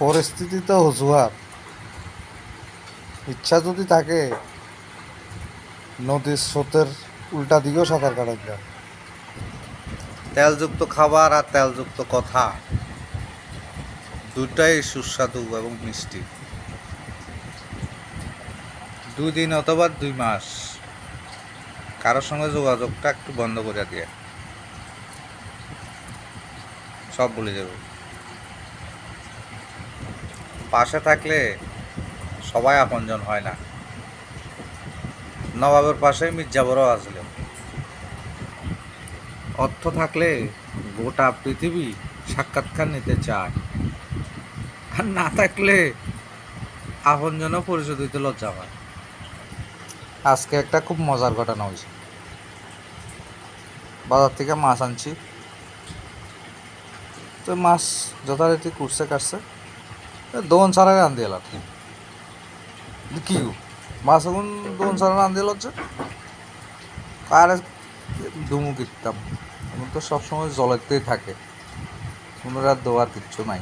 পরিস্থিতি তো হুজুহাত। ইচ্ছা যদি থাকে নদীর স্রোতের উল্টা দিকেও সাঁতার কাটা যায়। তেলযুক্ত খাবার আর তেলযুক্ত কথা দুটাই সুস্বাদু এবং মিষ্টি। 2 দিন অথবা 2 মাস কারোর সঙ্গে যোগাযোগটা একটু বন্ধ করে দিয়ে সব ভুলে যাবে। পাশে থাকলে সবাই আপনজন হয় না। নবাবের পাশে মির্জাবরও আসলে। অর্থ থাকলে গোটা পৃথিবী সাক্ষাৎকার নিতে চায়, আর না থাকলে আপনজনও পরিচয় দিতে লজ্জা হয়। আজকে একটা খুব মজার ঘটনা হয়েছে। বাজার থেকে মাছ আনছি, তো মাছ যথারীতি কুটছে কাটছে দোন ছাড়া রান্ধি এলাম। কি মাছ এখন দোন ছাড়া রান্ধি হচ্ছে কারে দুমু কিনতাম। এখন তো সবসময় জলেতেই থাকে, কোনো রাত দেওয়ার কিচ্ছু নাই।